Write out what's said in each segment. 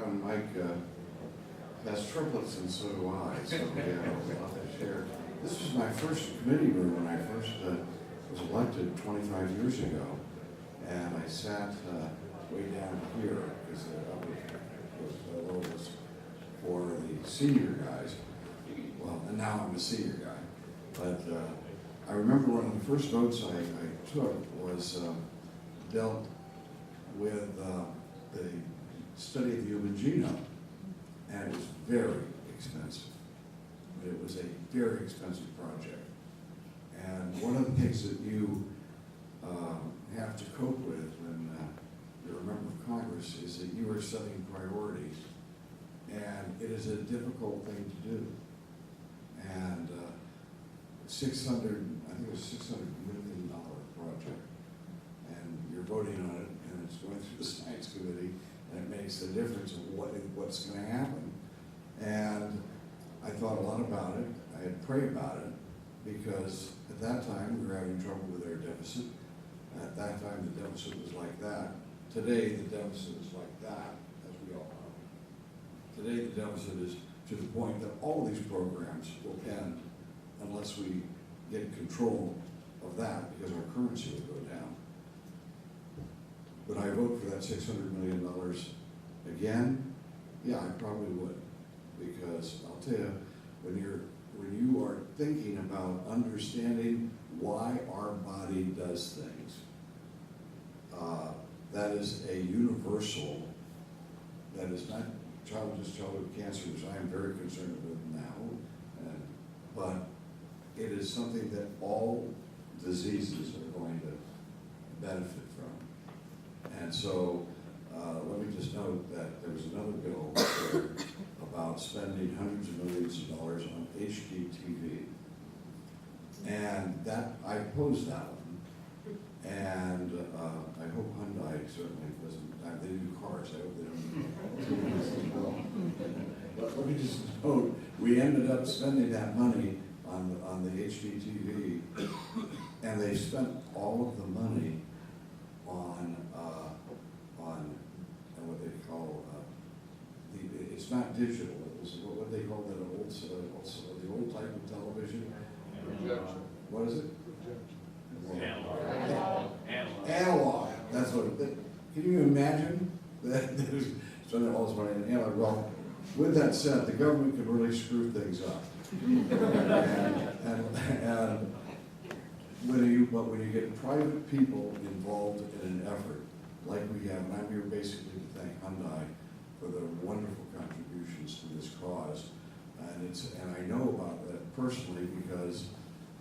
And Mike has triplets, and so do I, so yeah, I'll have to share. This was my first committee room when I first was elected 25 years ago, and I sat way down here because the was for the senior guys. Well, and now I'm a senior guy, but I remember one of the first votes I took was dealt with the study of the human genome, and it was very expensive. It was a very expensive project. And one of the things that you have to cope with when you're a member of Congress is that you are setting priorities. And it is a difficult thing to do. And I think it was $600 million project. And you're voting on it, and it's going through the Science Committee, and it makes a difference of what's going to happen. And I thought a lot about it. I had prayed about it because at that time we were having trouble with our deficit. At that time the deficit was like that. Today the deficit is like that, as we all know. Today the deficit is to the point that all these programs will end unless we get control of that, because our currency will go down. Would I vote for that $600 million again? Yeah, I probably would, because I'll tell you, when you are thinking about understanding why our body does things, that is a universal, that is not childhood cancer, which I am very concerned with now, but it is something that all diseases are going to benefit from. And so let me just note that there was another bill about spending hundreds of millions of dollars on HDTV. And that, I opposed that one. And I hope Hyundai certainly doesn't, they do cars, I hope they don't do cars. But let me just note, we ended up spending that money on the HDTV, and they spent all of the money on what they call it's not digital. It was what they call that the old type of television. What is it? Analog. That's what. Can you imagine that? Spending all this money on analog. Well, with that said, the government can really screw things up. and when you get private people involved in an effort like we have, and I'm here basically to thank Hyundai for their wonderful contributions to this cause, and I know about that personally because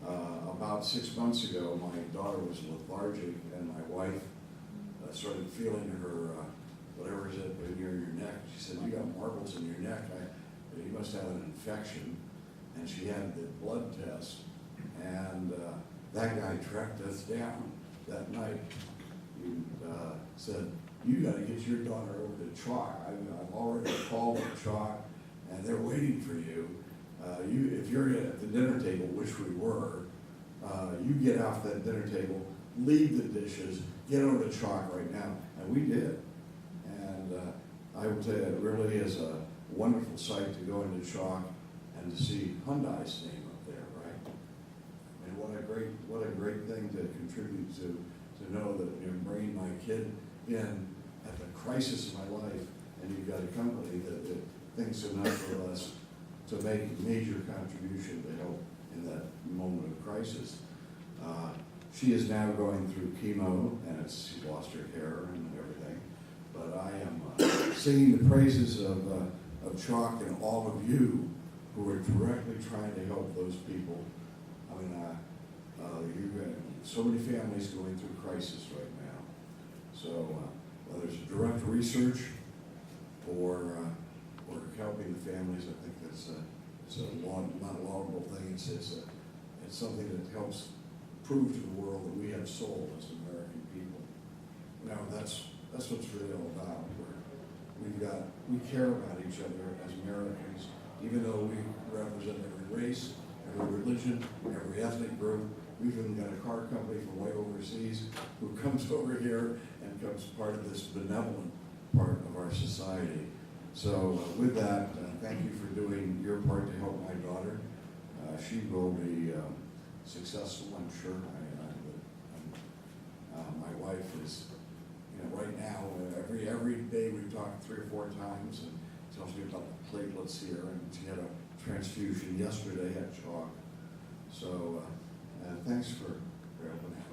about 6 months ago, my daughter was lethargic, and my wife started feeling her whatever is it near your neck. She said, "You got marbles in your neck. You must have an infection." And she had the blood test, and that guy tracked us down that night. He said, "You got to get your daughter over to Chalk. I've already called the Chalk, and they're waiting for you. If you're at the dinner table, which we were, you get off that dinner table, leave the dishes, get over to Chalk right now." And we did. And I will tell you, it really is a wonderful sight to go into Chalk and to see Hyundai's name up there, right? And what a great thing to contribute to know that you're bringing my kid in at the crisis of my life, and you've got a company that thinks enough for us to make a major contribution to help in that moment of crisis. She is now going through chemo, and she's lost her hair and everything. But I am singing the praises of Chalk and all of you who are directly trying to help those people. I mean, you've got so many families going through crisis right now. So whether it's direct research or helping the families, I think that's not a laudable thing. It's something that helps prove to the world that we have soul as American people. Now that's what's really all about. We care about each other as Americans, even though we represent every race, every religion, every ethnic group. We've even got a car company from way overseas who comes over here and becomes part of this benevolent part of our society. So with that, thank you for doing your part to help my daughter. She will be successful, I'm sure. My wife is, right now, every day we've talked 3 or 4 times and tells me about the platelets here, and she had a transfusion yesterday at chalk. So thanks for helping out.